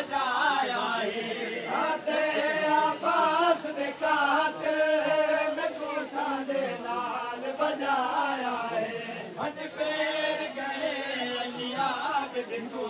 बजाया है आते आबास दे कातिल मैं कोठा दे नाल बजाया है हज पैर गए अलियाब देखो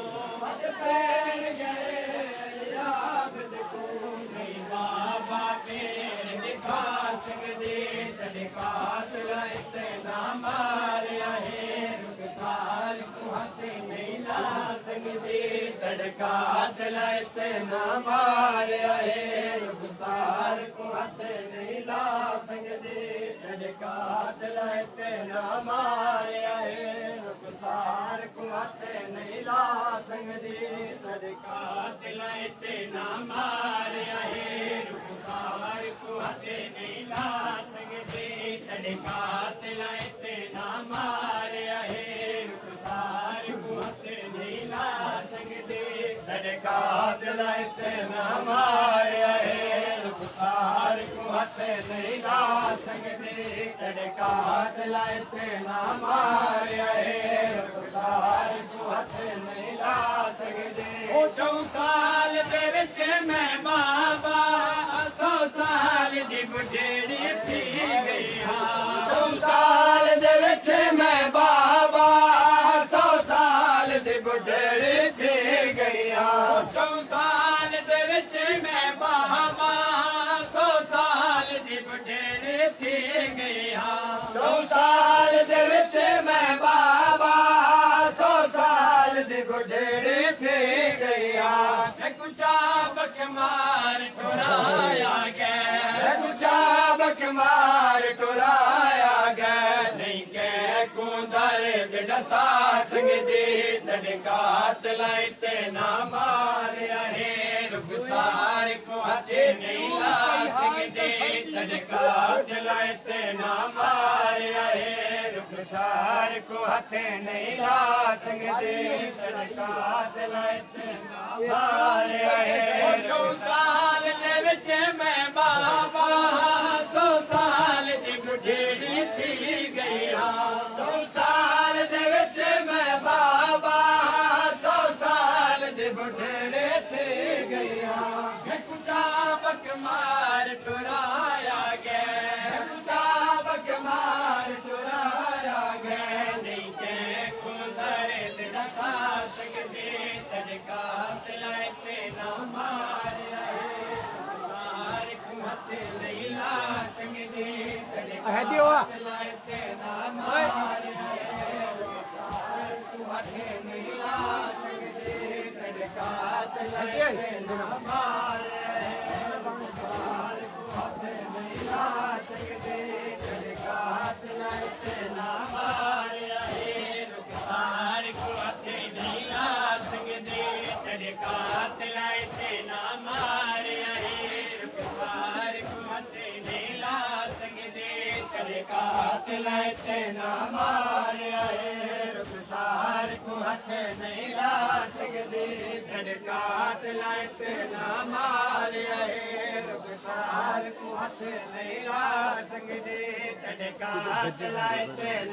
हज पैर गए अलियाब देखो नहीं बाबा पैर दिखा सकदे तड़े कातिल इतना मारिया है रुखसार को हाथ नहीं ला सकदे तड़े कातिल इतना मारिया है रुखसार को हाथ नहीं ला सकदे तड़े कातिल इतना मारिया है रुखसार को हाथ नहीं ला सकदे तड़े कातिल इतना मारिया है रुखसार को हाथ नहीं ला सकदे तड़े कातिल इतना मारिया है रुखसार को हाथ नहीं ला सकदे तड़े कातिल इतना मारिया है रुखसार को हाथ नहीं ला सकदे तड़े कातिल इतना मारिया है रुखसार को हाथ नहीं ला सकदे ओ 4 साल दे विच मैं बाबा 100 साल दी बुढ़ेड़ी थी गई हाँ 4 साल दे विच मैं बाबा 100 साल दी बुढ़ेड़ी थी गई हाँ 4 साल दे विच मैं बाबा 100 साल दी बुढ़ेड़ी थी गई हाँ 4 साल दे विच मैं बाबा 100 साल दी बुढ़ेड़ी थी गई हाँ कुचा बक मार टुराया गया कुचा बक मार टुराया गया नहीं के कुंदर दसा संग दे तड़े कातिल इतना मारिया है रुखसार को हाथ नहीं ला सकदे तड़े कातिल इतना मारिया है रुखसार को हाथ नहीं ला सकदे तड़े कातिल इतना मारिया है 100 साल दे विच मैं बाबा 100 साल दी बुढ़ेड़ी थी गई हाँ 100 साल दे विच मैं बाबा 100 साल दी बुढ़ेड़ी थी गई हाँ कुचा बक मार टुराया गया कुचा बक मार टुराया गया नहीं के कुंदर दसा सकदे तड़े कातिल इतना मारिया है रुखसार को हाथ नहीं ला सकदे तड़े कातिल इतना मारिया है रुखसार को हाथ नहीं ला सकदे तड़े कातिल इतना मारिया है रुखसार को हाथ नहीं ला सकदे तड़े कातिल इतना मारिया है रुखसार को हाथ नहीं ला सकदे तड़े कातिल इतना मारिया है रुखसार को हाथ नहीं ला सकदे तड़े कातिल इतना मारिया है रुखसार को हाथ नहीं ला सकदे तड़े कातिल इतना मारिया है रुखसार को हाथ नहीं ला सकदे तड़े कातिल इतना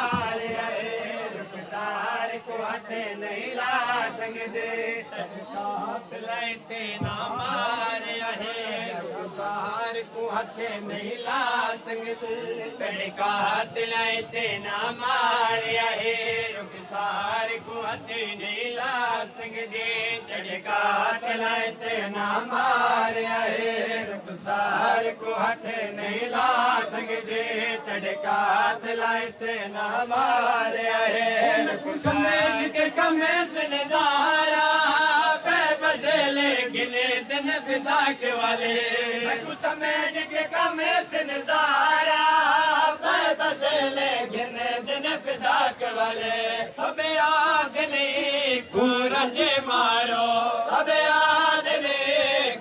मारिया है रुखसार को हाथ नहीं ला सकदे तड़े कातिल इतना मारिया है रुखसार को हाथ नहीं ला सकदे तड़े कातिल इतना मारिया है रुखसार को हाथ नहीं ला सकदे तड़े कातिल इतना मारिया है रुखसार को हाथ नहीं ला सकदे तड़े कातिल इतना मारिया है समझ के कमे से नजारा पे बदले गिने दिन फिदा के वाले समझ के कमे से नजारा पे बदले गिने दिन फिदा के वाले सबे आदले को रजे मारो सबे आदले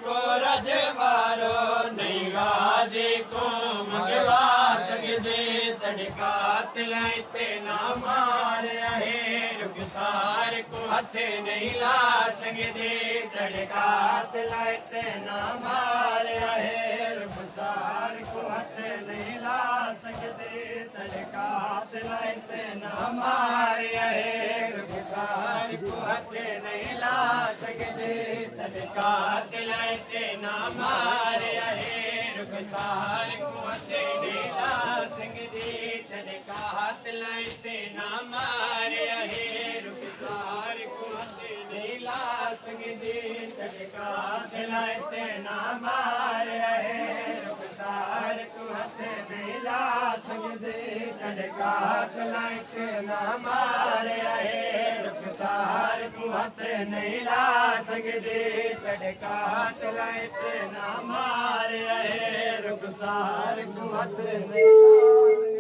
को रजे मारो नहीं गाजी को मंगवा सकदे तड़े कातिल इतना मारिया है रुखसार को हथे नहीं ला संगदे तड़का तलाते ना मारिया है रुखसार को हथे नहीं ला सकदे तड़का तलाते ना मारिया है रुखसार को हथे नहीं ला सकदे तड़का तलाते ना मारिया है रुखसार को हथे नहीं ला सकदे तड़का तलाते ना मारिया है रुखसार को हथे नहीं ला सकदे तड़का तलाते ना मारिया है रुखसार को हथे नहीं ला सकदे तड़का तलाते ना मारिया है रुखसार को हथे नहीं ला सकदे तड़का तलाते ना मारिया है रुखसार को हथे नहीं ला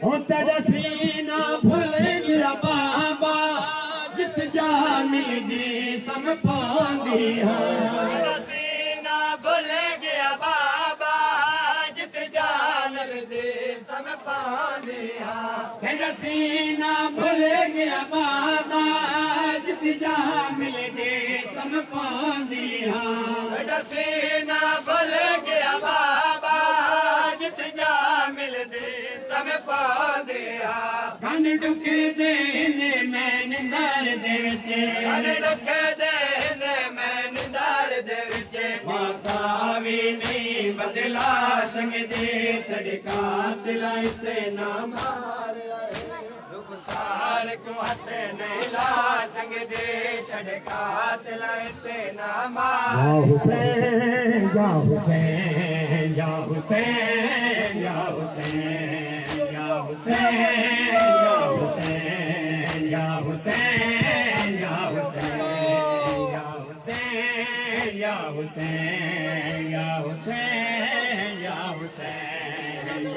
सकदे तेरा सीना भूल गया बाबा जित जा मिलदी सम पांदी तेरा सीना भूल गया बाबा जित जा मिलदी सम पांदी तेरा सीना भूल गया बाबा जित जा मिलदी सम पांदी तेरा सीना भूल गया बाबा जित जा मिलदी धन डुके देने मैं निंदार दे विचे धन डुके देने मैं निंदार दे विचे मासा भी नहीं बदला संगदे तड़का तलाते ना मारिया रुखसार को हथे नहीं ला संगदे तड़का तलाते ना मारिया या हुसैन या हुसैन या Hussain Hussein, ya Hussein, ya Hussein, ya Hussein, ya Hussein,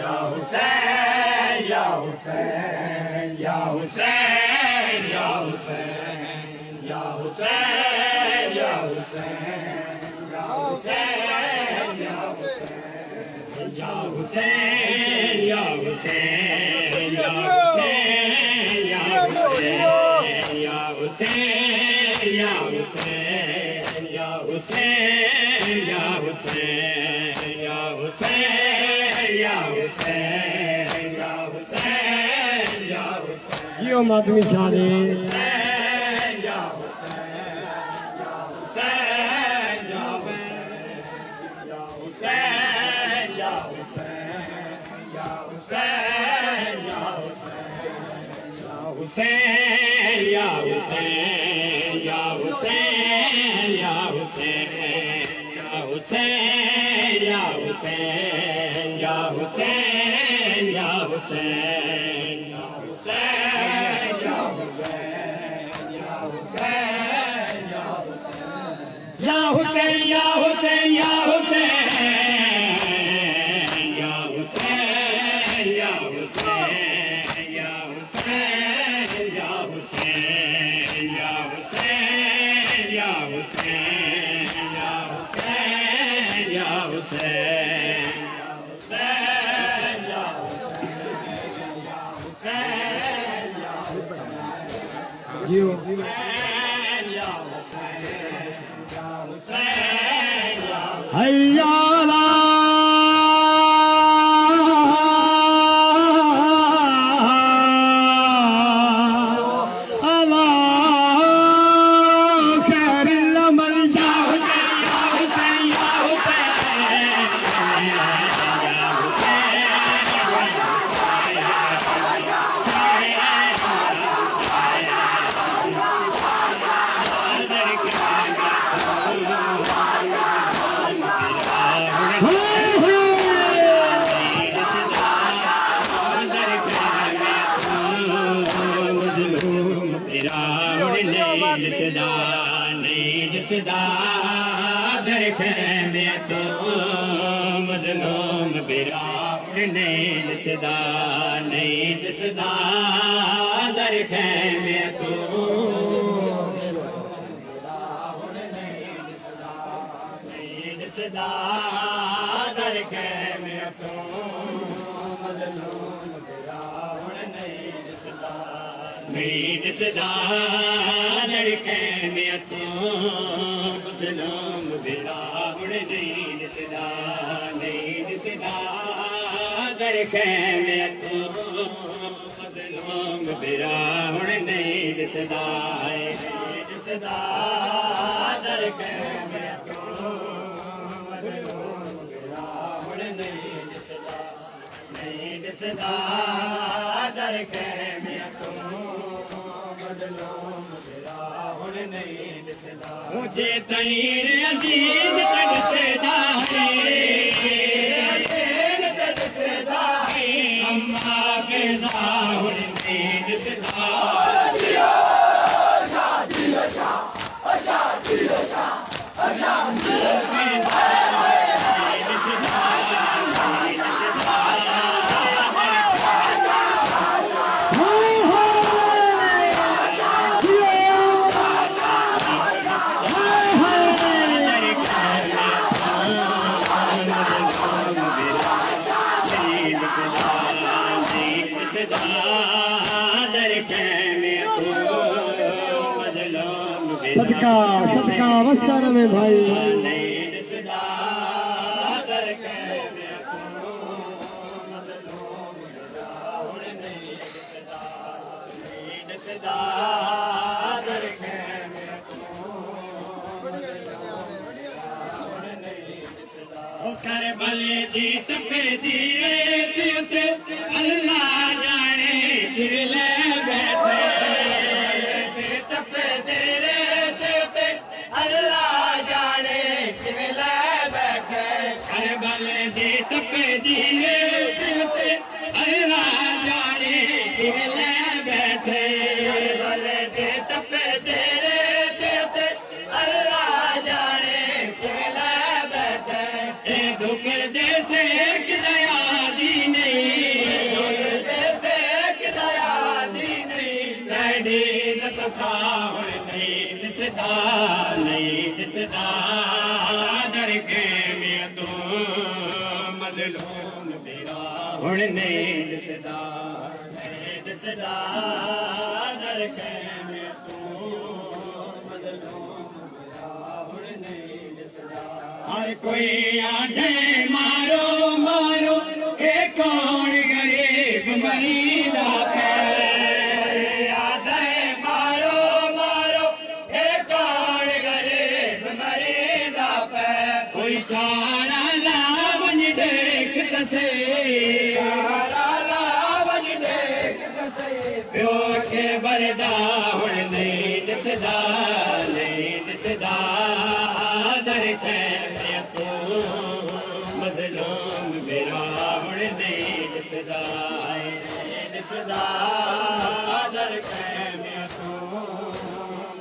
ya Hussein, ya Hussein, ya Hussein, ya Hussein, ya Hussein, ya Hussein, ya Hussein, ya Hussein, ya Hussein, ya Hussein, ya Hussein. Ya Hussein, Ya Hussein, Ya Hussein, Ya Hussein, Ya Hussein, Ya Hussein, Ya Hussein, Ya Hussein, Ya Hussein, Ya Hussein, Ya Hussein, Ya Hussein. Dio Madhumi Shali. Ya Hussein, Ya Hussein, Ya Hussein, Ya Hussein. Hussein, ya Hussein, ya Hussein, ya Hussein, ya Hussein, ya Hussein, ya Hussein, ya Hussein, ya Hussein, ya Hussein, ya Hussein, ya Hussein, ya Hussein, ya Hussein, ya Hussein. मजलूम बिरार नहीं दिसदा नहीं दिसदा दर खैमे तू नहीं दिसदा दर खैमे तू मजलूम बिरार नहीं दिसदा नहीं दिसदा लड़के में तू बदनाम बिला हुण नहीं दिसदा लड़के में तू बदनाम बिला हुण नहीं दिसदा लड़के में तू बदनाम बिला हुण नहीं दिसदा लड़के में तू बदनाम बिला हुण नहीं दिसदा मुझे तैर अजीज तक सदा है अम्मा फिजा हुण नहीं दिसदा सदका सदका मस्ताना में भाई करबले दी तपे दी अल्लाह जाने किरले बैठे तपे तेरे ते अल्लाह जाने किरले बैठे करबले दी तपे दी अल्लाह जाने किरले बैठे करबले दी तपे तेरे ते अल्लाह जाने किरले बैठे ए दुपे दे से एक दया दी साहुण नहीं दिसदा दरके में तू मजलूम बिरा हुण नहीं दिसदा दरके में तू मजलूम बिरा हुण नहीं दिसदा हर कोई आधे मारो मारो ए कौन गरीब मरीदा सारा लावन देख तसे प्यो के बरदा हुण नहीं दिसदा दरके में तू मजलूम बिरा हुण नहीं दिसदा दरके में तू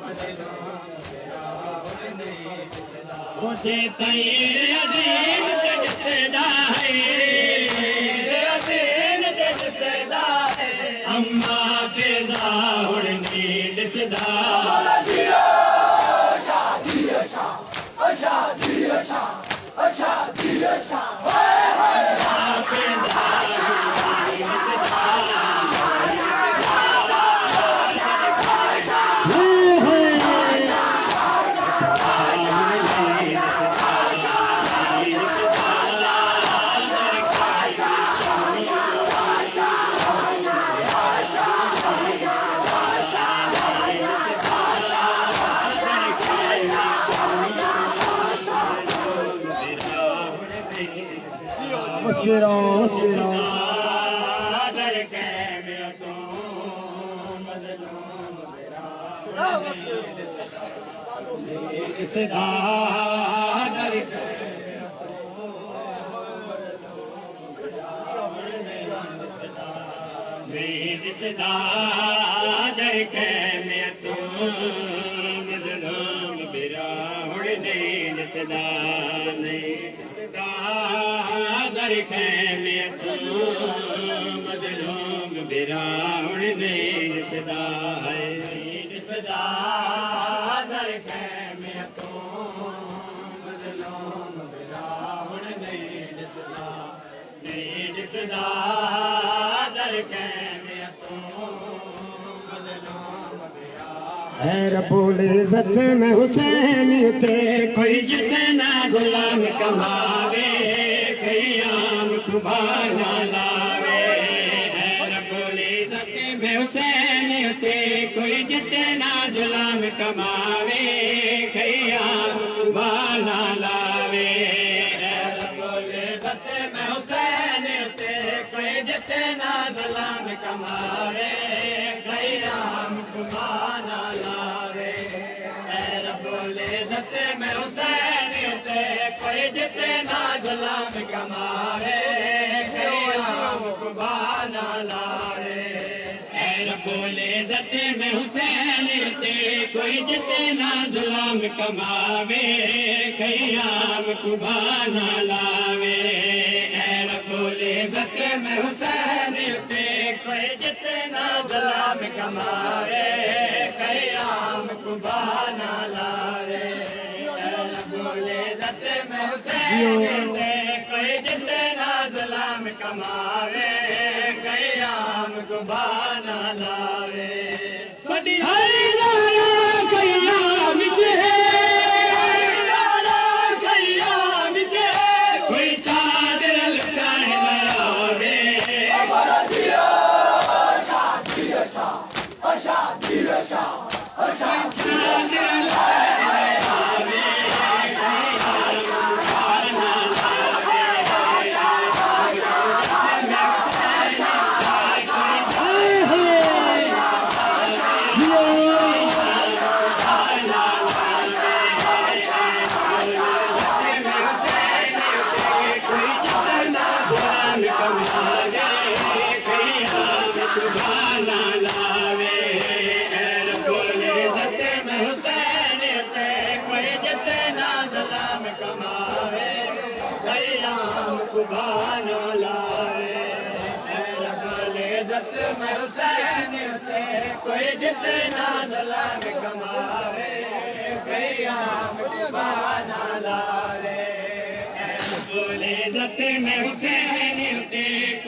मजलूम बिरा हुण नहीं दिसदा मुझे तैर अजीज तक सदा है अम्मा फिजा हुण नहीं दिसदा दिसदा दरके में तू मजलूम बिरा हुण नहीं दिसदा दरके में तू मजलूम बिरा हुण नहीं दिसदा दरके में तू मजलूम बिरा हुण नहीं दिसदा दरके में तू मजलूम है रब्बुल इज़्ज़त में हुसैन ते कोई जितना गुलाम कमावे कयाम कुबाना लावे है रब्बुल इज़्ज़त में हुसैन ते कोई जितना गुलाम कमावे कयाम कुबाना लावे है रब्बुल इज़्ज़त में हुसैन ते कोई जितना गुलाम कमावे कयाम कुबाना लावे है रब्बुल इज़्ज़त में हुसैन ते कोई जितना गुलाम कमावे कयाम कुबाना लावे है रब्बुल इज़्ज़त में हुसैन ते कोई जितना गुलाम कमावे कयाम कुबाना लावे है रब्बुल इज़्ज़त में हुसैन ते कोई जितना गुलाम कमावे कयाम कुबाना लावे है रब्बुल इज़्ज़त में हुसैन ते कोई जितना गुलाम कमावे कयाम कुबाना लावे सदी हरी लाला कयाम जे कयाम जे कोई चादर लटकाए ना आवे कुबाना लावे रब्बुल इज़्ज़त में हुसैन ते कोई जितना गुलाम कमावे कयाम कुबाना लावे रब्बुल इज़्ज़त में हुसैन ते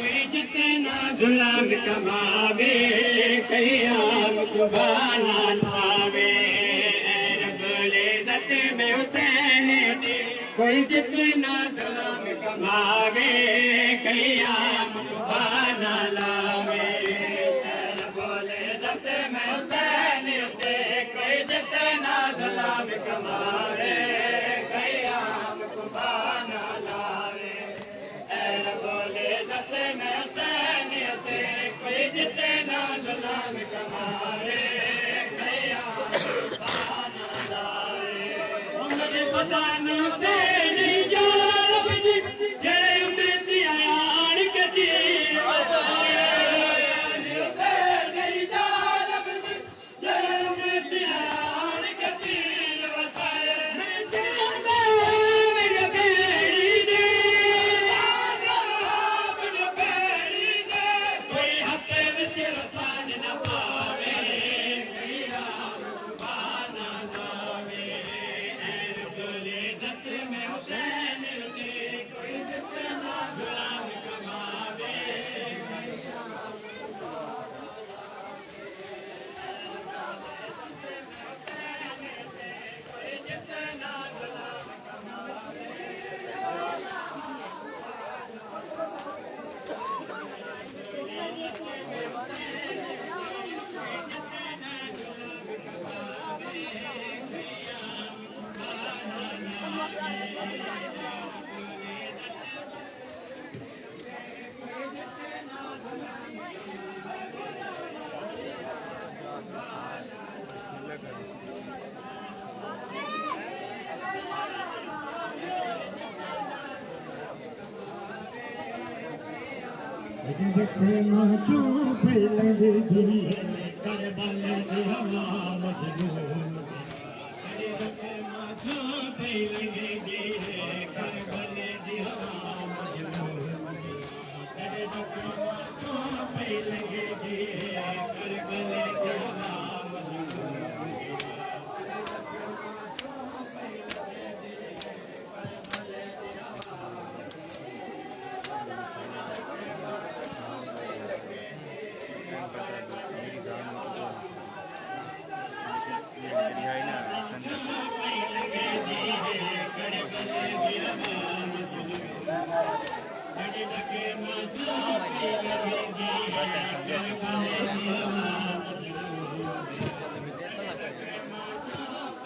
कोई जितना गुलाम कमावे कयाम कुबाना लावे रब्बुल इज़्ज़त में हुसैन ते कोई जितना गुलाम कमावे कयाम कुबाना लावे रब्बुल इज़्ज़त में हुसैन ते कोई जितना गुलाम कमावे कयाम कुबाना लावे रब्बुल इज़्ज़त में हुसैन ते कोई जितना गुलाम कमावे कयाम कुबाना लावे मुझे पता नहीं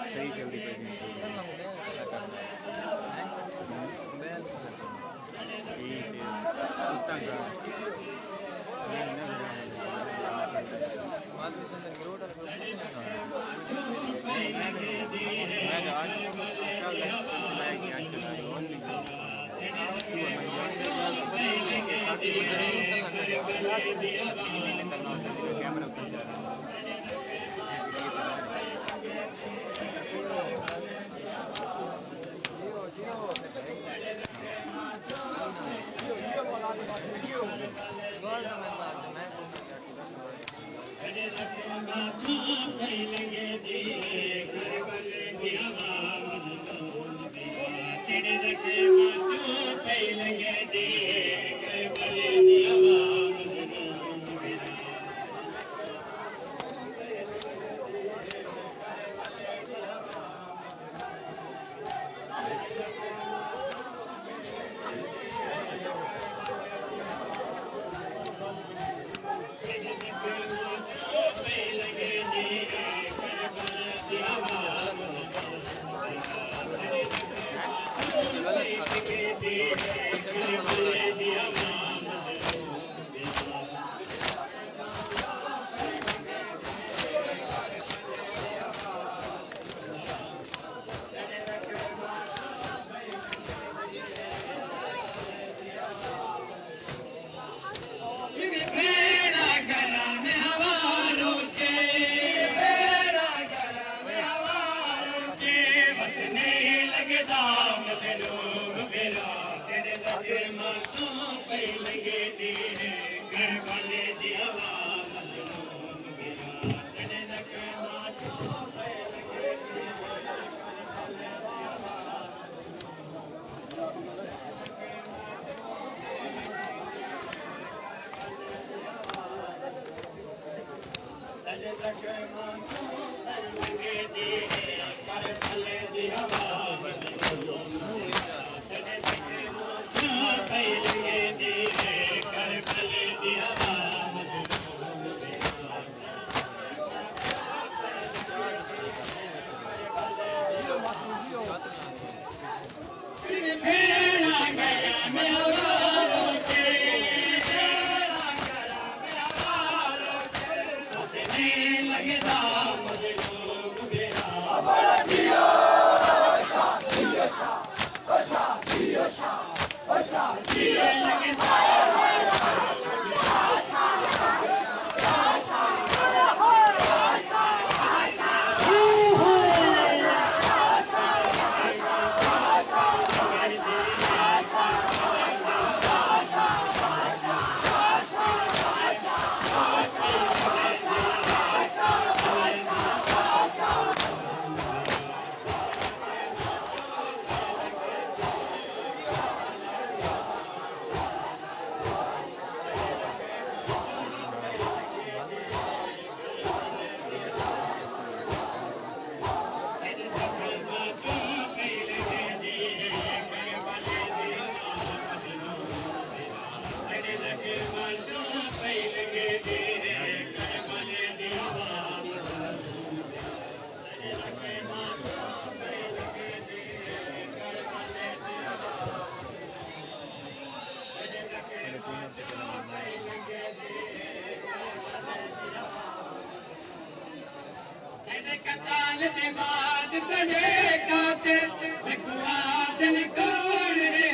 सही जल्दी पड़ी कैमरा उतर जा रहा कताल दे बाद तड़े काते दिल कौन है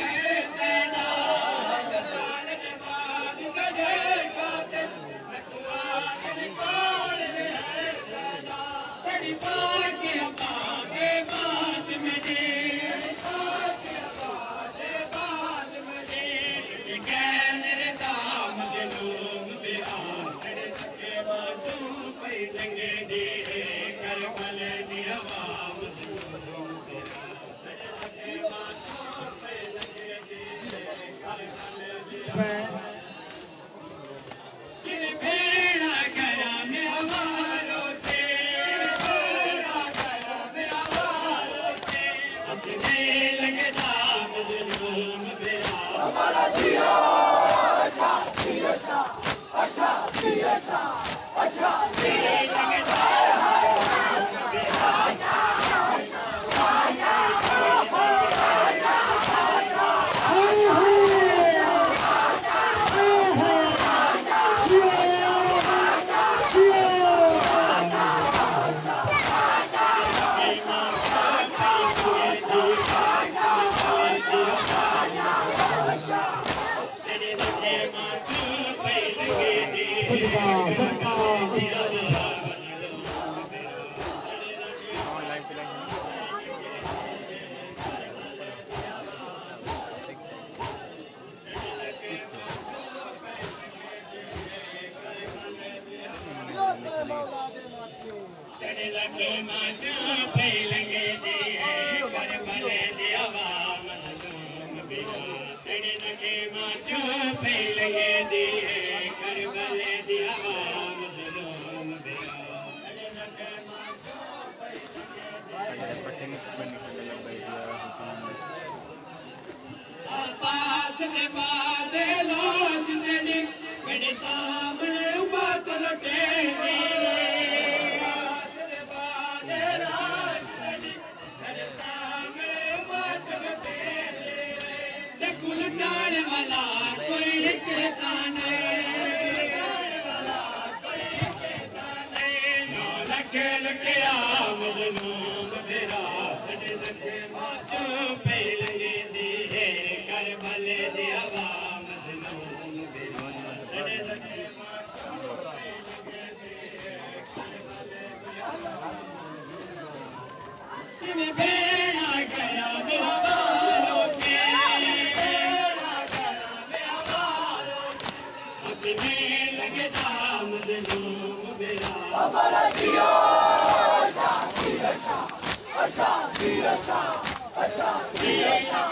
तेरा कताल दे बाद तड़े काते दिल कौन है तेरा बड़ी बात बागे बात मेरे बात मेरे गैन रे दाम दे लोग बिरा तेरे सके बाजू पे लगे दे हमारा जिया सदका सदका और लाइव चलाएंगे तेरे लगे माचा फैलेंगे दिए कर भले दियावा मजलूम बिना तेरे लगे माचा फैलेंगे दिए कर भले दियावा मजलूम बिना तेरे लगे माचा अगर पट्टे नहीं बनने के लिए भाई पास दे बाद लाश तेरी मेरे सामने बात लगे वाला कोई कहता नौ लखे लुटिया मजलूम मेरा तेरे लखे माचो पे लगे दिए कर भले दियावा मजलूम मेरा तेरे लखे माचो पे लगे दिए कर भले दियावा तुम्हें बेड़ा करा मेरा बालों के लगे दाम मजलूम मेरा हमारा जियो शांति रक्षा अशांति रक्षा अशांति रक्षा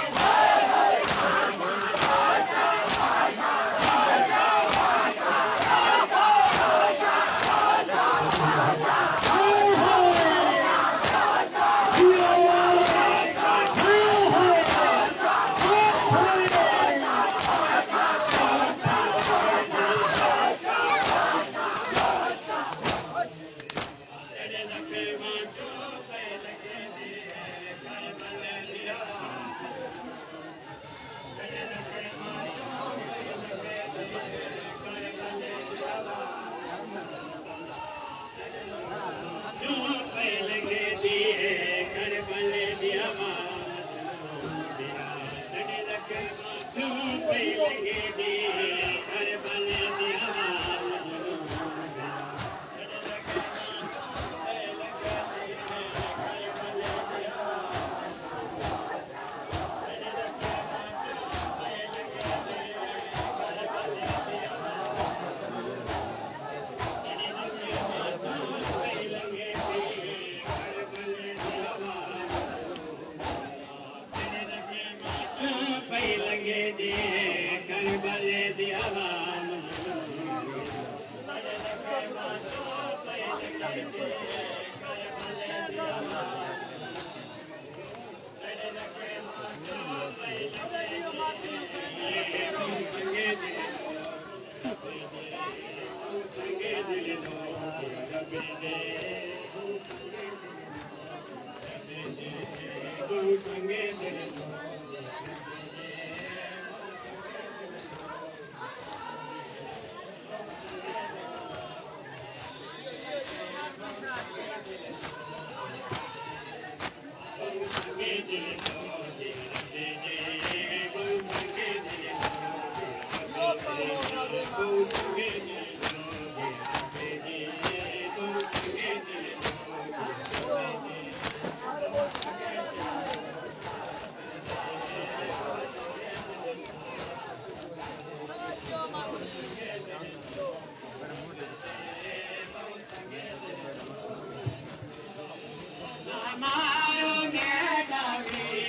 हमारो बेटा भी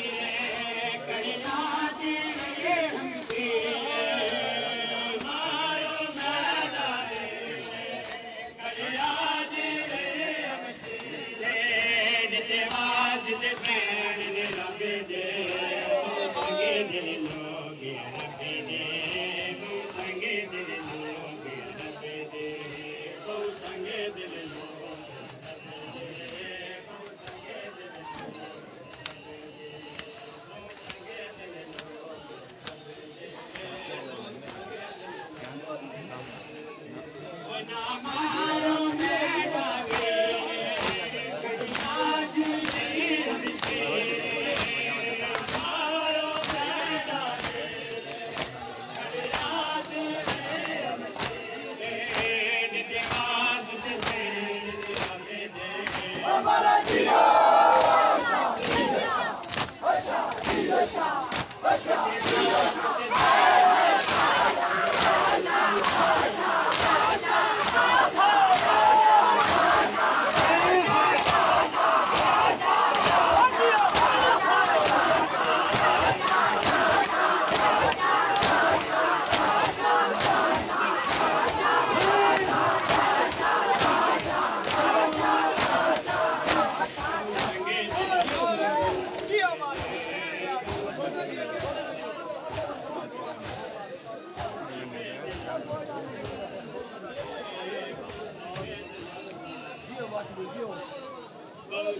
बहु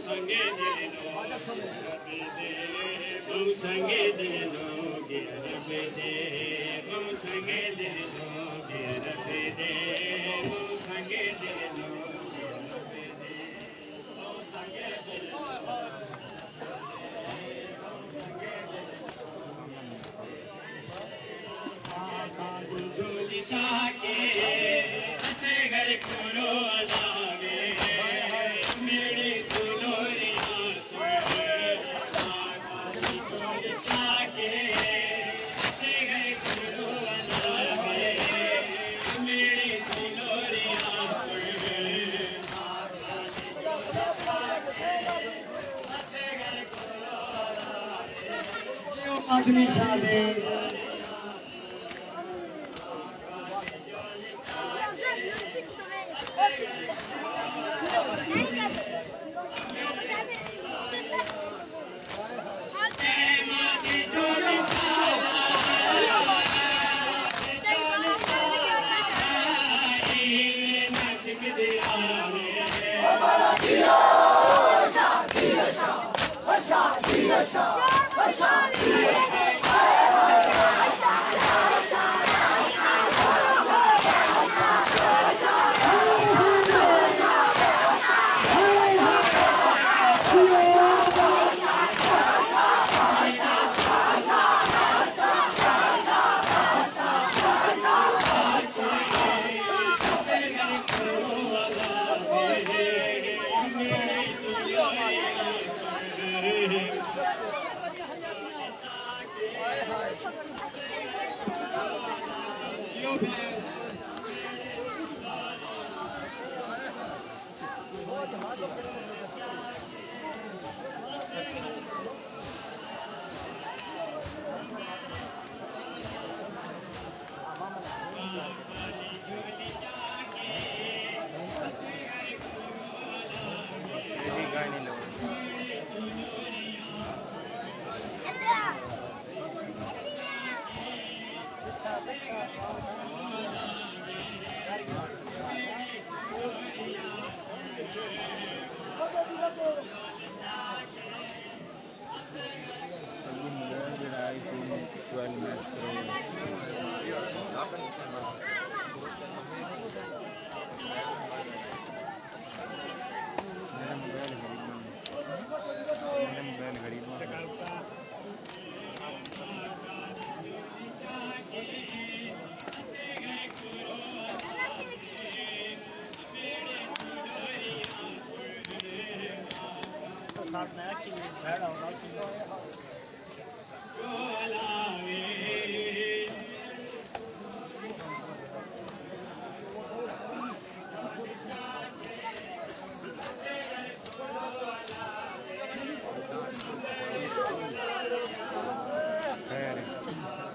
संगे दिलो रब दे बहु संगे दिलो रब दे बहु संगे दिलो रब दे बहु संगे दिलो रब दे बहु संगे दिलो झोली चाके अच्छे घर खोलो अलावे मेरी दुलोरिया छोड़े आकाशी झोली चाके अच्छे घर खोलो अलावे मेरी दुलोरिया छोड़े आदमी शादे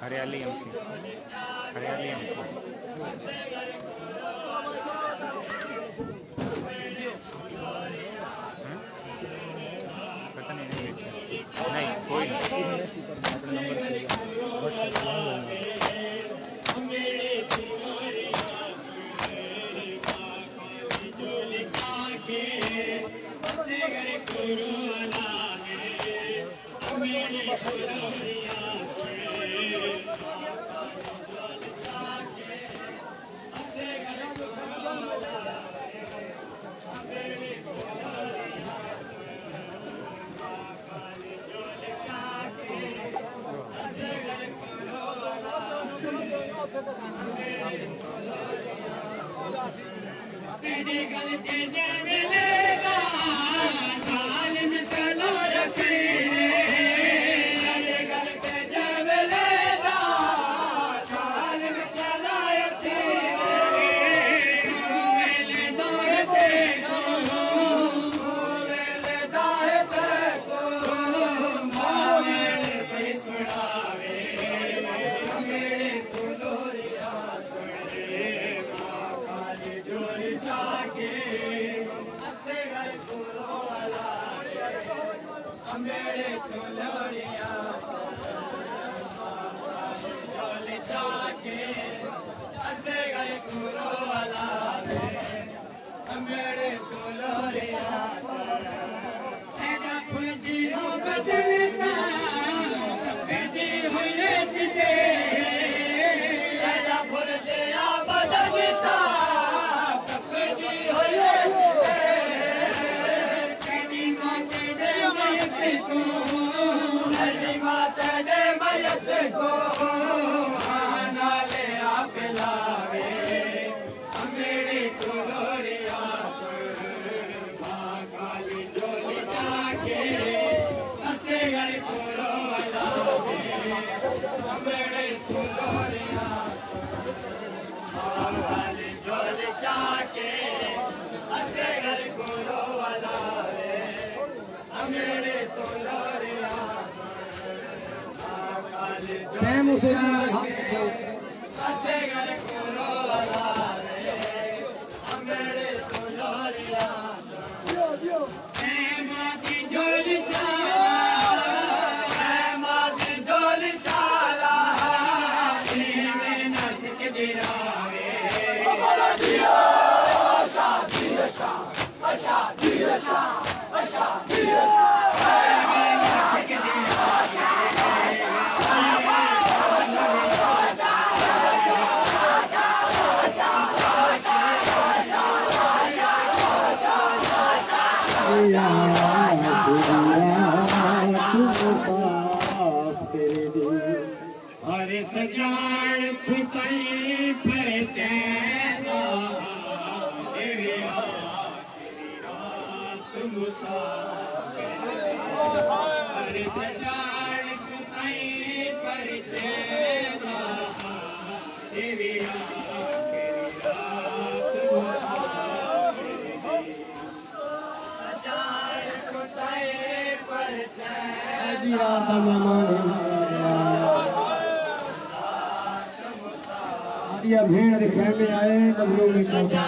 हरियाली एमसी हरियाली एमसी पता नहीं नहीं कोई तेरी गलती जमेलेगा हाल में चलो रखे तेरी गलती जमेलेगा हाल में चलो रखे मेले दाए को मेरे पे सुनावे मेरे दुलोरिया सुने माँ काली जोड़ी जाके तेरे मयत को नाले आप लावे अमेड़ी तुलोरिया काली जोली जाके नसे गई पुरो लावे अमेड़ी तुलोरिया काली जोली जाके नसे गई पुरो लावे अमेड़ी तुलोरिया जय मुसलमान हर सजान खुताई पर चैना रात मुसाफिर हर सजान खुताई पर चैना रात मुसाफिर सजान खुताई पर आदिया भेड़ के खेमे आए मजलूम की कोठा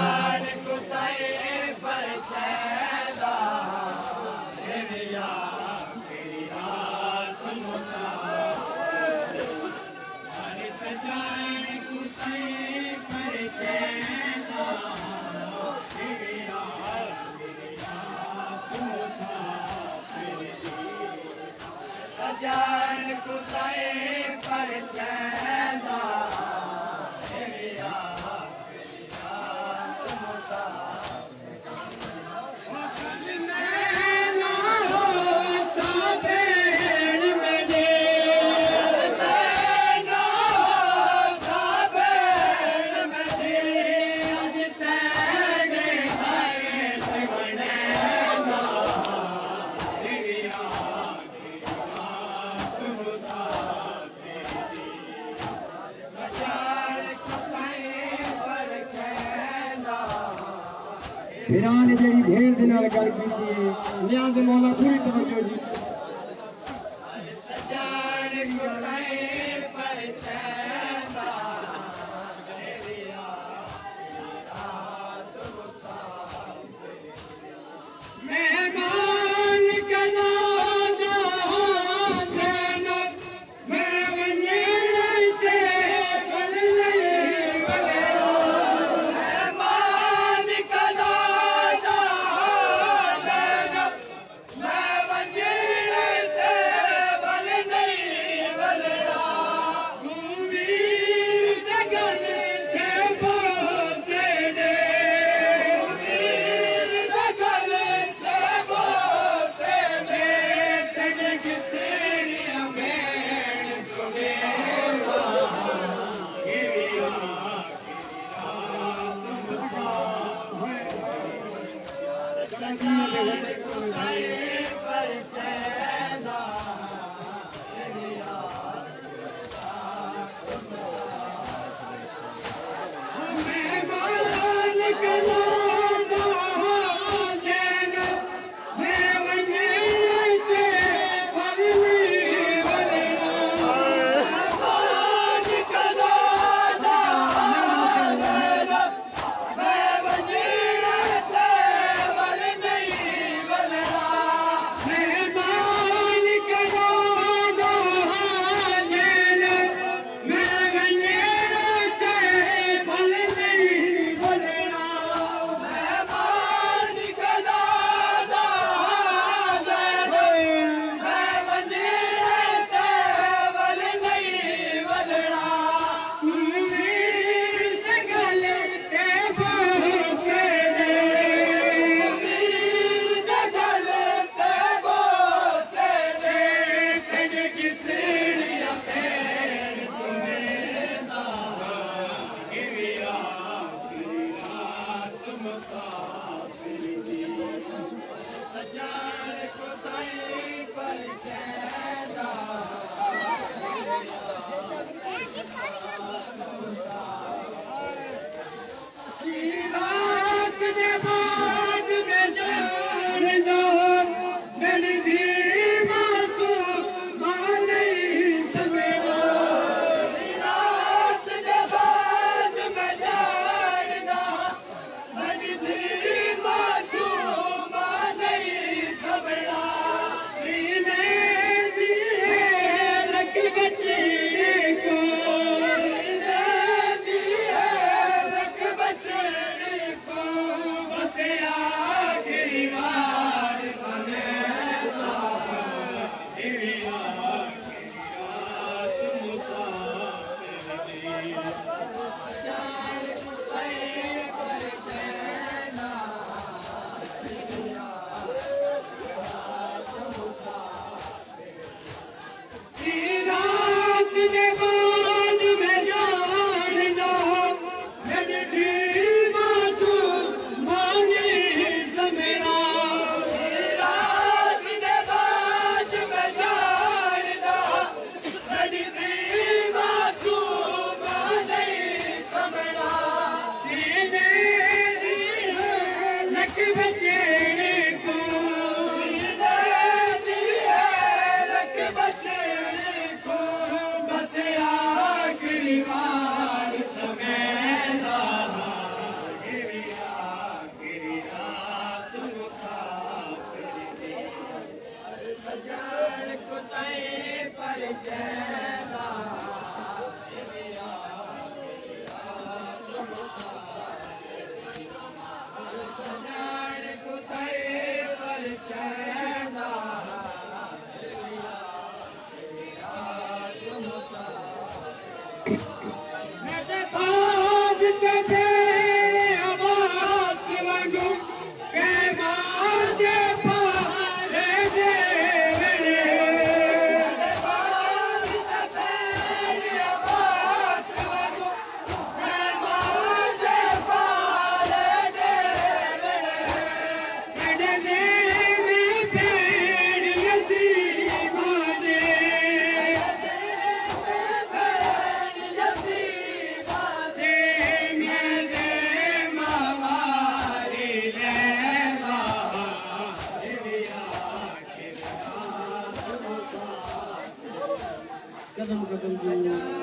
फिरां ने जेड़ी भेड़ दे नाल गल कीती है नियाज़ मौला पूरी तवज्जो जी रात के बाद मैं जानदा लड़की मासूम मांगे समेरा रात के बाद मैं जानदा लड़की मासूम मांगे समेरा सीने लक बचे को कदम कदम की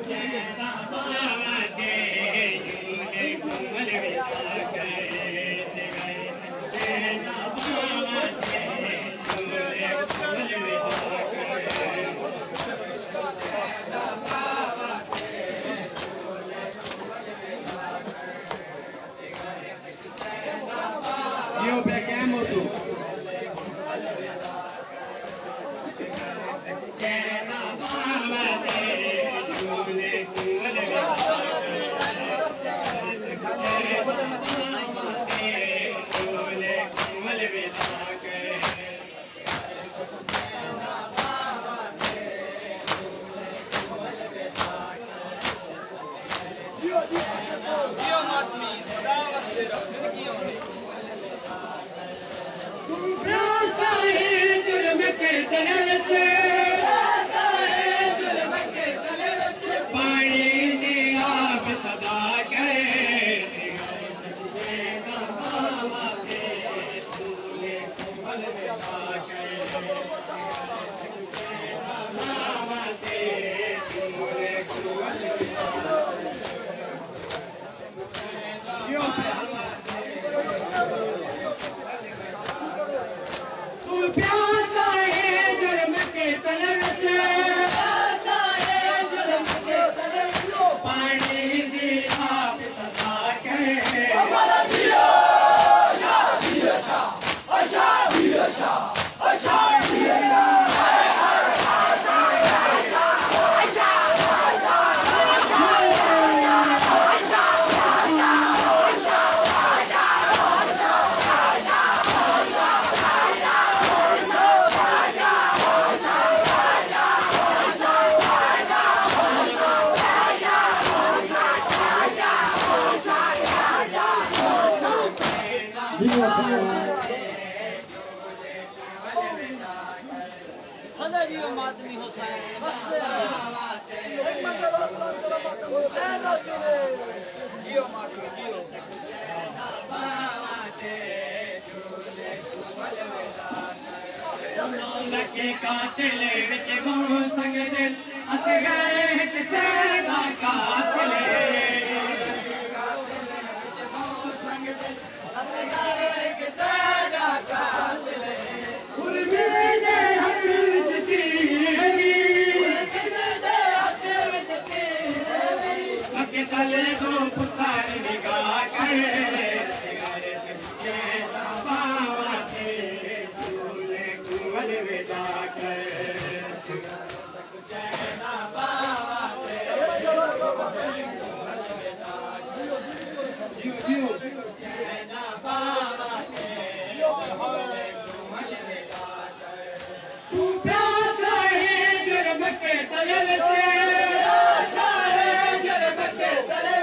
Jai Baba जियो मातमी सदा वसते रहो जिंदगी में तू प्यासा है जुल्म के तले विच पानी दी आप सदा करे तू प्यासा है जुल्म के तले विच पानी दी आप सदा करे सदा जियो मातमी हुसैन वसते जियो मातमी जियो लगे कातिल विच मोह संग दिल असगर किथे दा कातिल तले दो पुकार निगाह कर बाबा के झूले कुंवल विदा कर तू प्यासा है जुल्म के तले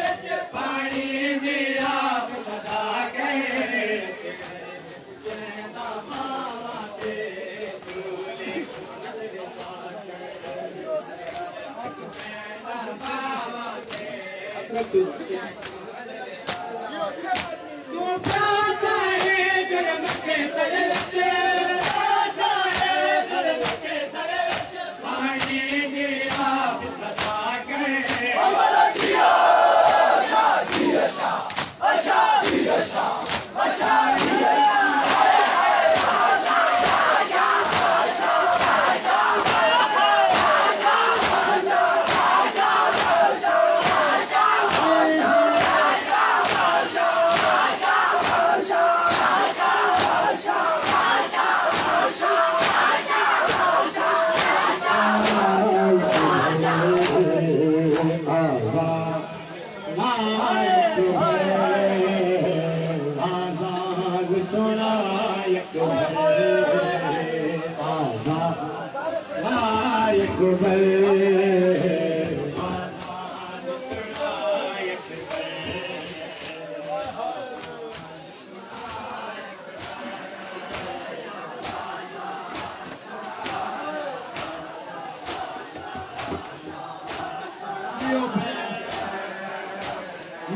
विच पानी दी आप सदा करे तू प्यासा है जुल्म के तले विच पानी दी आप सदा करे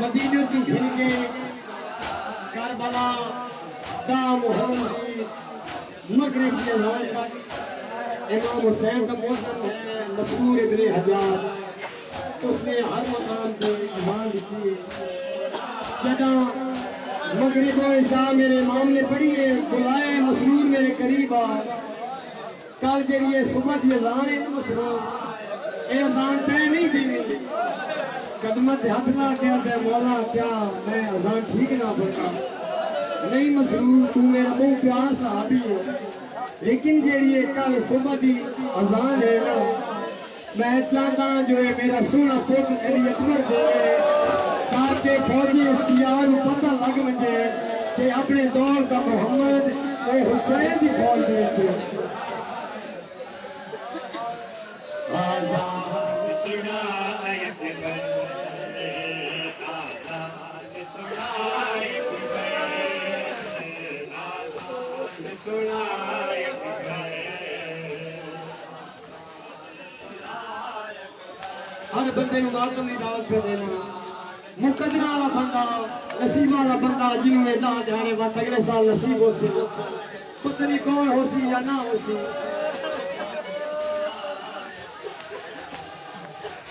मदीने की घिर के करबला दा मोहम्मदी मगरिब के नाम पर इमाम हुसैन का मौसम है मशहूर इब्ने हजाज उसने हर मकाम पे अज़ान दी जदा मगरिब और इशा मेरे इमाम ने पढ़ी है बुलाए मसरूर मेरे करीब आ कल जड़ी सुबह की अज़ान है मसरूर ये अज़ान तय नहीं दी कदमत हाथ ला के मौला क्या मैं अज़ान ठीक ना पढ़ा नहीं मसरूर तू मेरा बहुत प्यार सहाबी है लेकिन जेड़ी कल सुबह की अज़ान है ना मैं चाहता जो है मेरा सोना पुत्र अली अकबर दे ताकि फौजी इश्तियार को पता लग वजे कि अपने दौर का मोहम्मद वो हुसैन की फौज दे आज़ाद सुना अकबर आज़ाद बंदे नु मातम दी दावत पे देना मुकद्दरा वाला बंदा नसीब वाला बंदा जिन्हों अल्लाह जाने बस अगले साल नसीब हो सी पता नहीं कौन हो सी या ना हो सी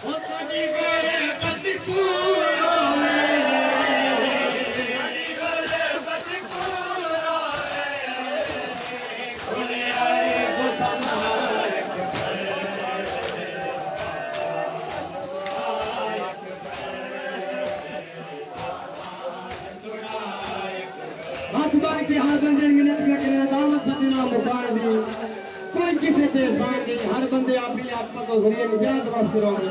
ओ साडी गोरे बचकूरो के हर बंदे मिन्नत में करना दावत देना मुबार दी कोई किसी के एहसान नहीं हर बंदे अपनी आत्मा को जरिए निजात वास्ते रोंगे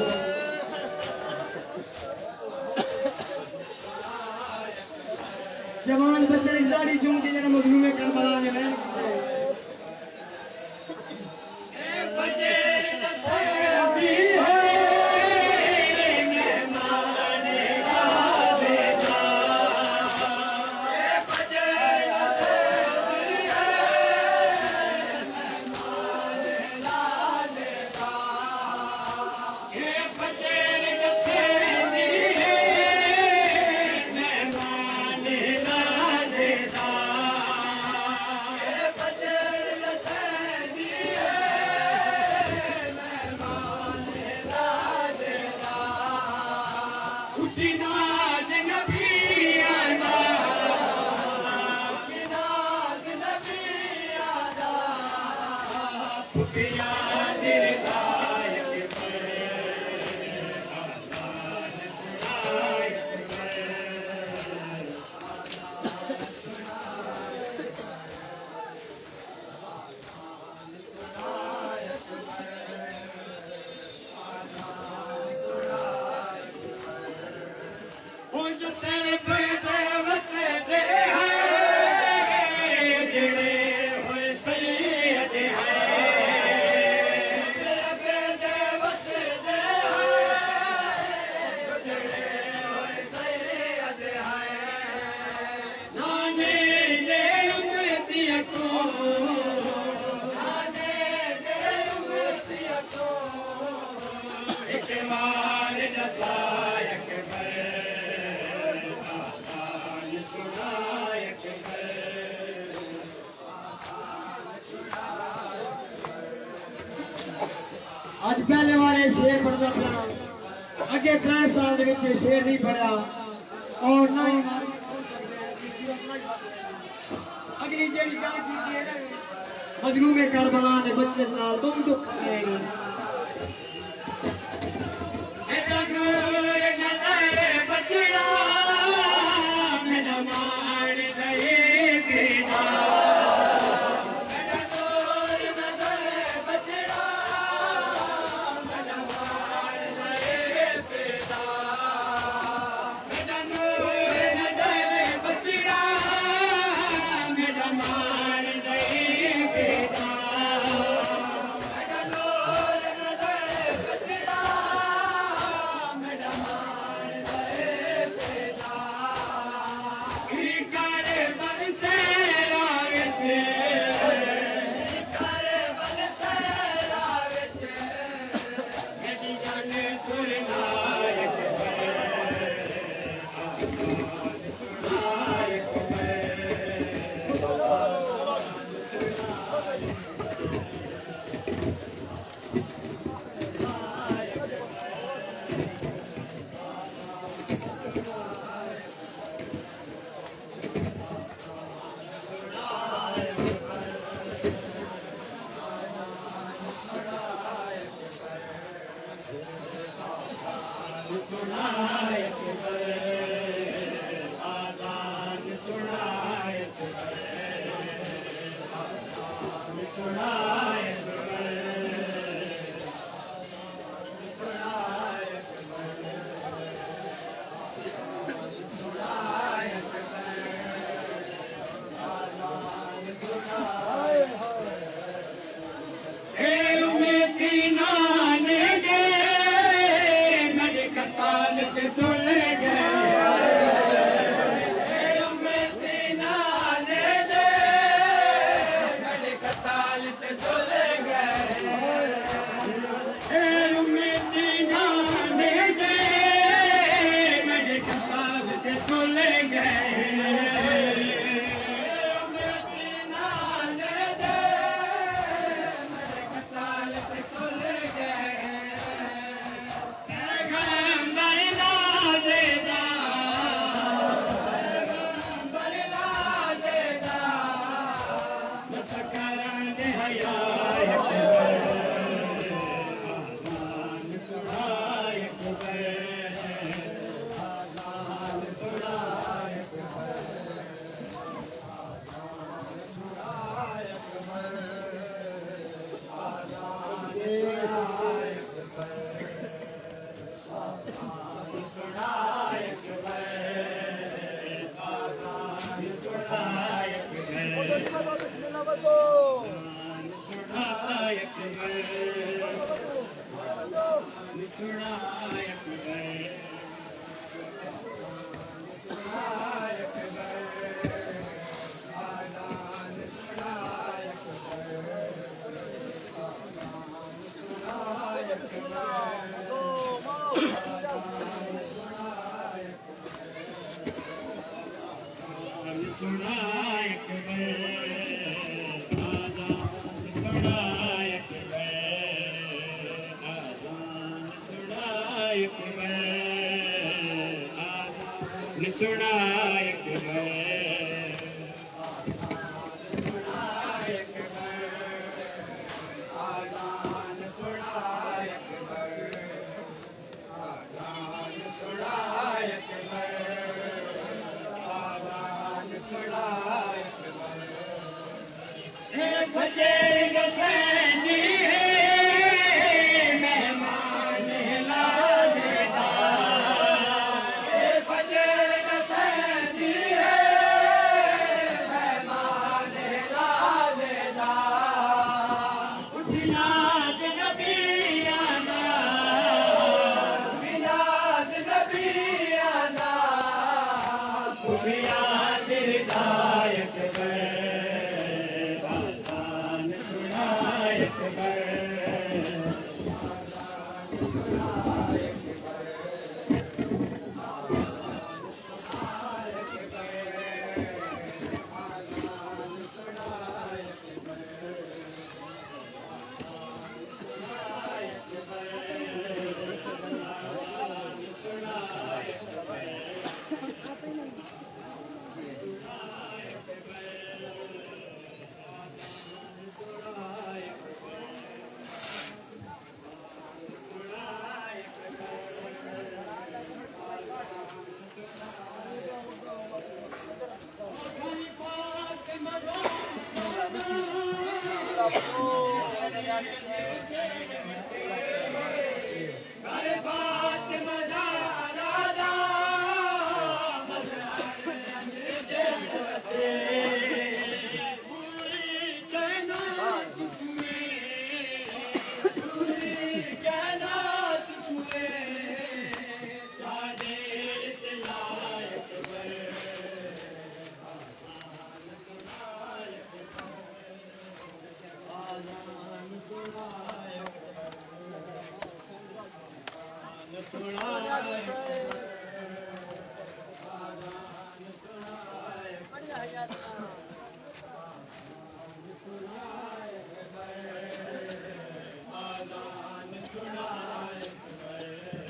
जवान बच्चे की दाढ़ी चूम के जरा मजलूम में करबला ने नहीं ए बच्चे नसीबी है आज पहले वाले शेर पढ़ता पिया अगे 3 साल के बच्चे शेर नहीं पढ़ा और ना ही अगली जेडी गल की है ना मजलूम करबला ने बच्चे नाल बहुत दुख है एटा नूर नजर बचड़ा मेरा मान गए बिना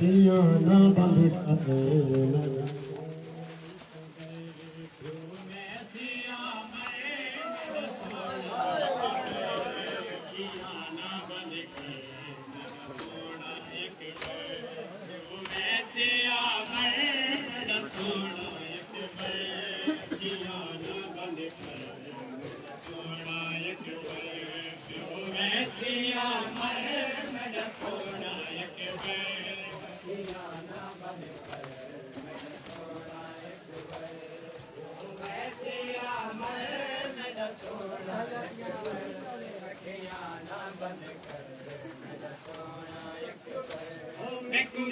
दिया ना बंद कर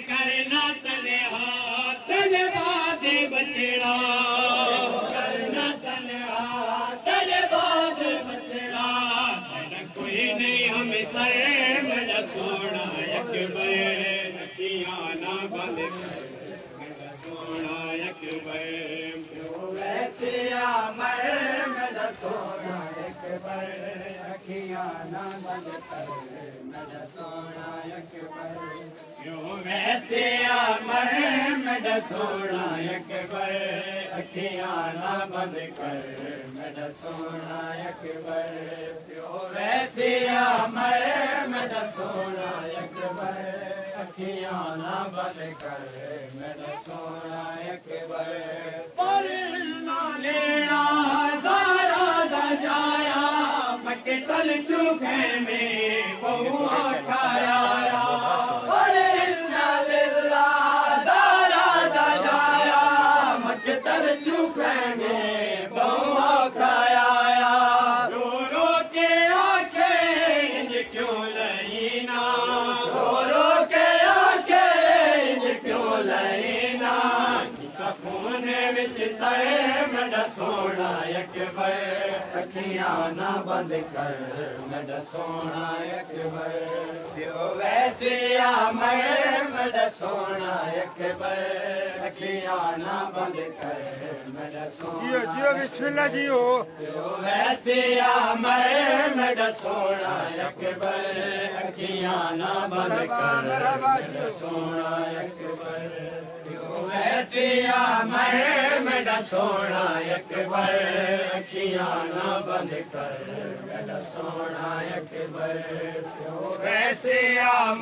करना तले हाथ तले बादे बचड़ा करना तले हाथ तले बादे बचड़ा तेरा कोई नहीं हमें सर मेरा सोना अकबर नचियाना बंद मेरा सोना अकबर वैसे अमर मेरा सोना अकबर नचियाना बंद कर मेरा सोना अकबर वैसे अमर मेरा सोना अकबर अखियाना बंद कर मेरा सोना अकबर वैसे अमर मेरा सोना अकबर अखियाना बंद कर मेरा सोना अकबर पर ना लेना सारा दा जाया मके तल चुके में बहुआ खाया चुकेंगे बहुआ खाया रो रो विच तरे मेरा सोना अकबर अखियां ना बंद कर मेरा सोना अकबर पियो वैसे मर मेरा सोना अकबर अखियां ना बंद कर मेरा सोना जियो बिस्मिल्लाह जियो पियो वैसे मर मेरा सोना अकबर अखियां ना बंद कर मेरा सोना अकबर वैसे मर मेरा सोना अकबर अखियां ना बंद कर मेरा सोना अकबर वैसे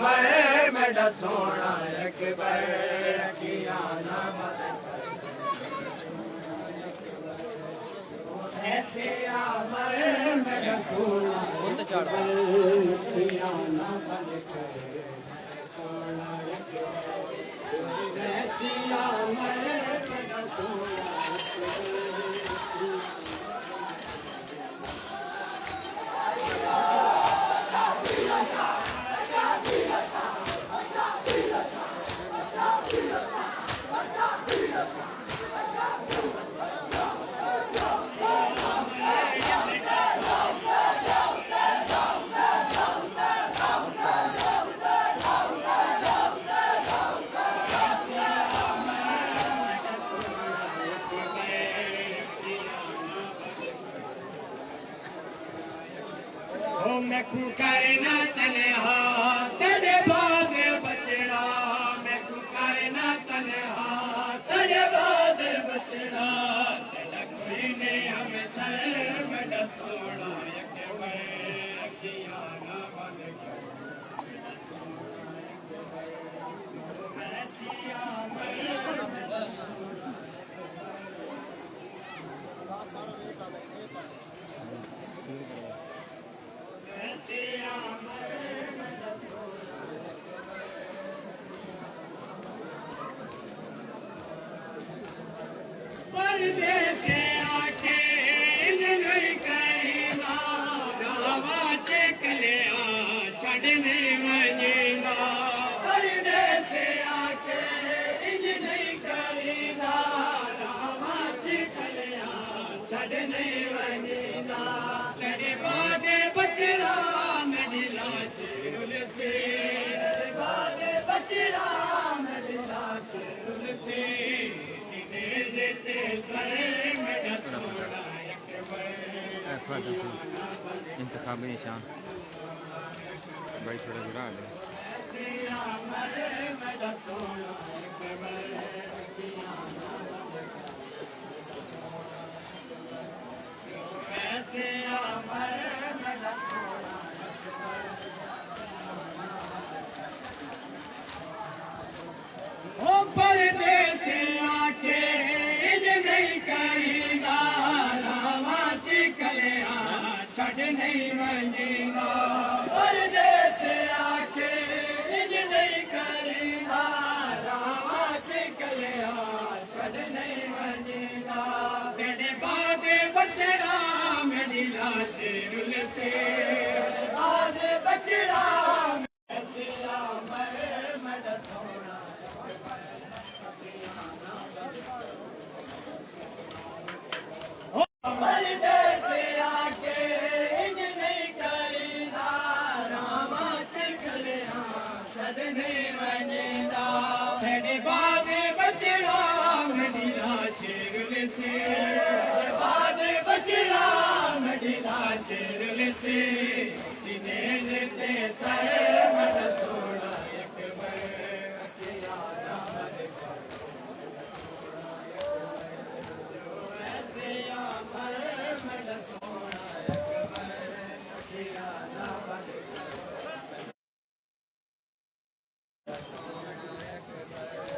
मर मेरा सोना अकबर अखियां ना बंद कर वैसे मर मेरा सोना अकबर अखियां ना बंद कर सोना अकबर मैं कू करना तन्हा तेरे बाद बचड़ा मैं कू करना तन्हा तेरे बाद बचड़ा तेरा कोई ने हमें सर मेरा सोना अकबर अखियां ना बंद कर परदेसे आके नहीं करीना रावा चे कलिया छड़ने वनीना परदेसे आके नहीं करीना रावा चे कलिया छड़ने वनीना तेरे बादे बचड़ा मेरी लाश रुलसे बादे बचड़ा मेरी लाश रुलसे इंतखाबी निशान भाई थोड़ा बुरा हाल है ओ परदेसे आके नहीं करीदा रावा चिकलिया छड़ नहीं वनीदा परदेसे आके नहीं करीदा रावा चिकलिया छड़ नहीं वनीदा तेरे बाद बचड़ा मेरी लाश रुलसे बाद बचड़ा परदेसे आके नहीं करीदा रावा चिकलिया छड़ नहीं वनीदा तेरे बाद बचड़ा मेरी लाश रुलसे बाद बचड़ा मेरी लाश रुलसे सीने लेते सर मेरा सोना अकबर अखियां ना बंद कर वैसे मर मेरा सोना अकबर अखियां ना बंद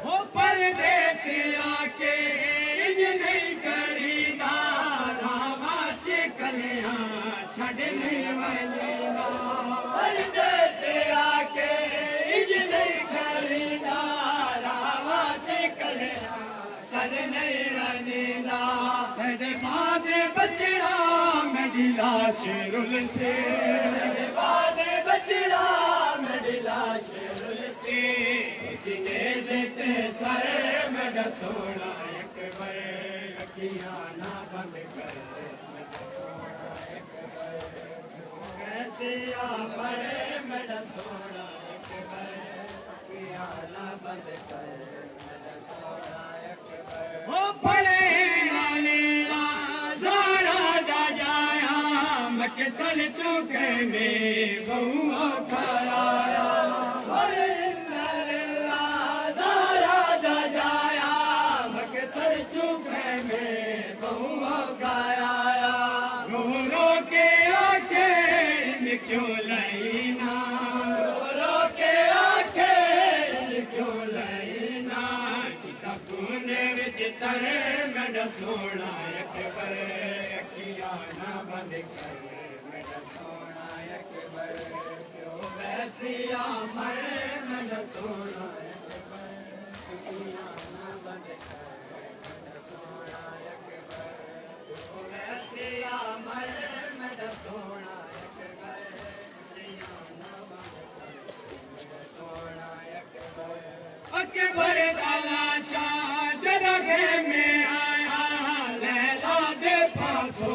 हो परदेसे आके नहीं करीदा रावा चिकलिया छड़ नहीं वनीदा परदेसे आके नहीं करीदा रावा चिकलिया छड़ नहीं वनीदा तेरे बाद बचड़ा मेरी लाश रुलसे बाद बचड़ा मेरी लाश रुलसे सीने देते सर मेरा सोना अकबर अखियां ना बंद कर कैसिया पड़े मेरा सोना एक बार अखियां ना बंद कर मेरा सोना एक बार ओ पड़े नाले ज़ारा दा जाया मके तल चुके में बहुआ खाया पड़े नाले ज़ारा दा जाया मके तल चुके में बहुआ खाया रो रो के आके क्यों लईना रो के आके क्यों लईना तकूने विच तरे मेरा सोना एक बार अखियां ना बंद कर मेरा सोना एक बार क्यों वैसिया मरे मेरा सोना एक बार अखियां ना बंद कर मेरा सोना एक बार क्यों वैसिया मरे मेरा सोना एक बार अकबर दाला शाह जरगे में आया लैला दे पासो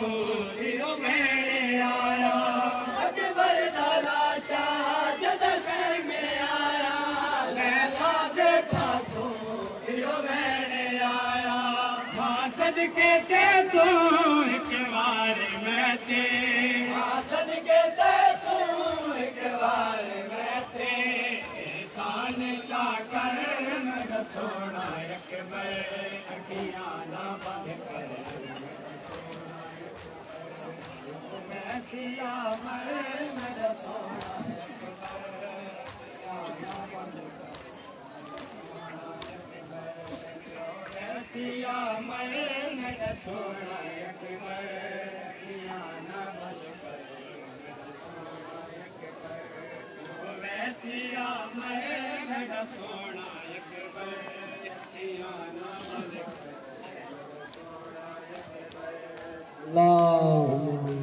हिरो मेरे आया अकबर दाला शाह जरगे में आया लैला दे पासो हिरो मेरे आया हासद के ते तो एक बार मैं ते हासद के ते तो एक बार मैं ते एहसान चाकर मेरा सोना एक बार अखियां ना बंद कर मैसिया मरे मेरा सोना एक बार अखियां ना बंद कर मैसिया मरे मेरा सोना एक बार अखियां ना बंद कर वैसिया मरे मेरा सोना एक बार अखियां ना बंद कर अल्लाहुम्मा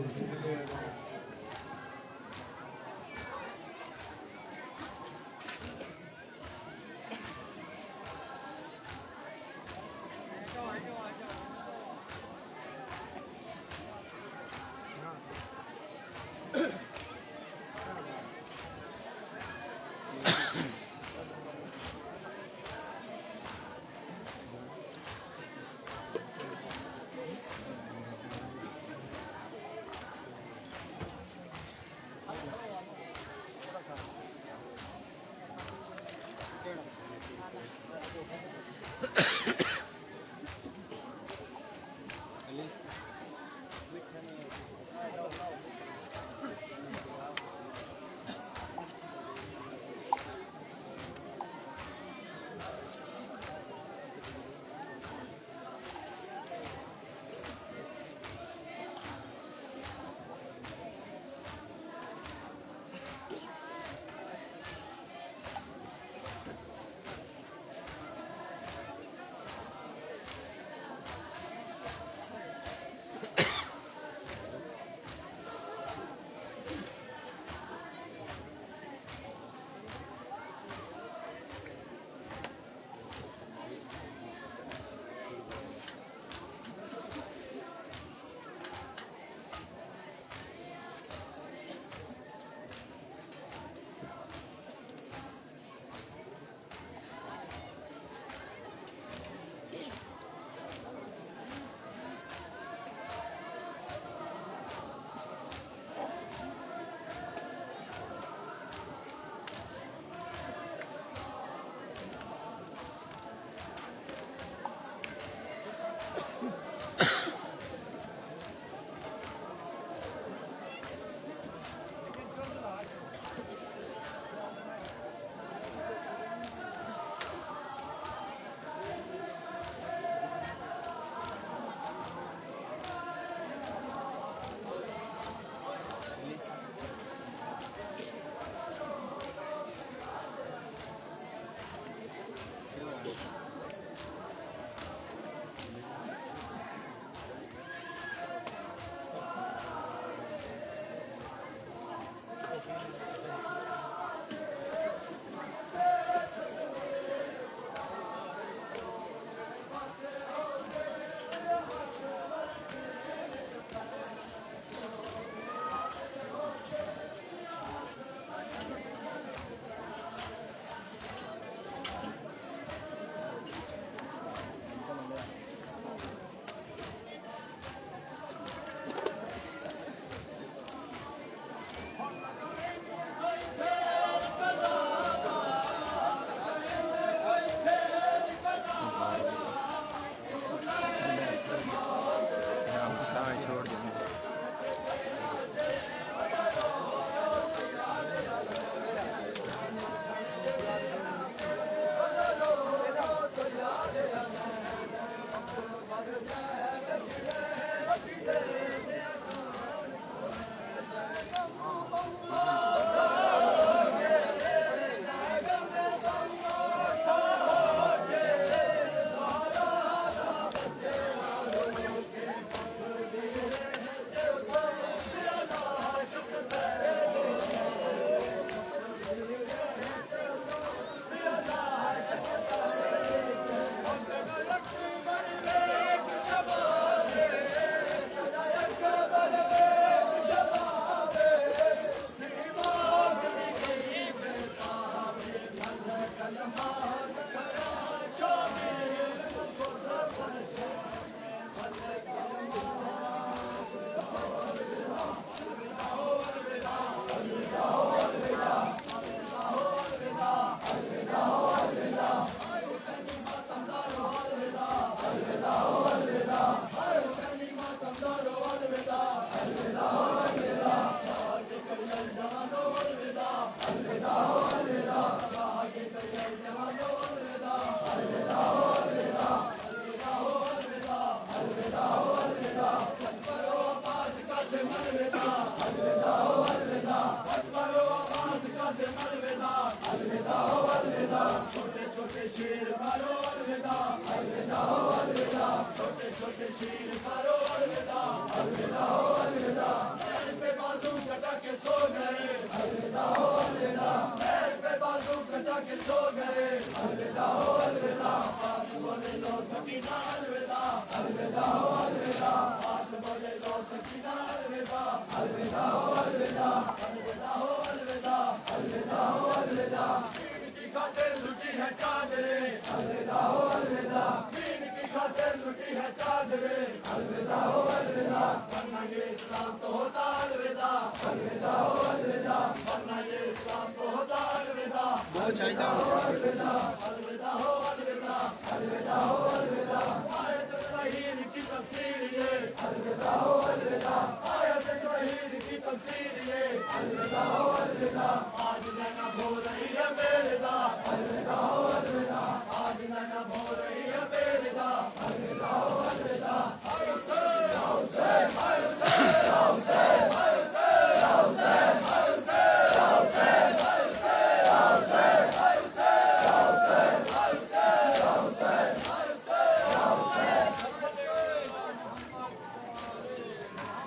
शीर करो अलविदा अलविदा हो अलविदा पैर पे बाजू कटा के सो गए अलविदा हो अलविदा पैर पे बाजू कटा के सो गए अलविदा हो अलविदा पास बोले लो सकीना अलविदा अलविदा हो अलविदा पास बोले लो सकीना अलविदा अलविदा हो अलविदा अलविदा हो अलविदा अलविदा हो अलविदा दीन की खातिर लुटी है चादरें अलविदा हो अलविदा दीन की खातिर लुटी है चादरें अलविदा हो अलविदा वरना ये इस्लाम तो होता अलविदा अलविदा हो अलविदा वरना ये इस्लाम तो होता अलविदा अलविदा हो अलविदा अलविदा हो अलविदा अलविदा हो अलविदा आयत इब्राहीम की तफसीर ये अलविदा हो अलविदा आयत इब्राहीम की तफसीर ये अलविदा हो अलविदा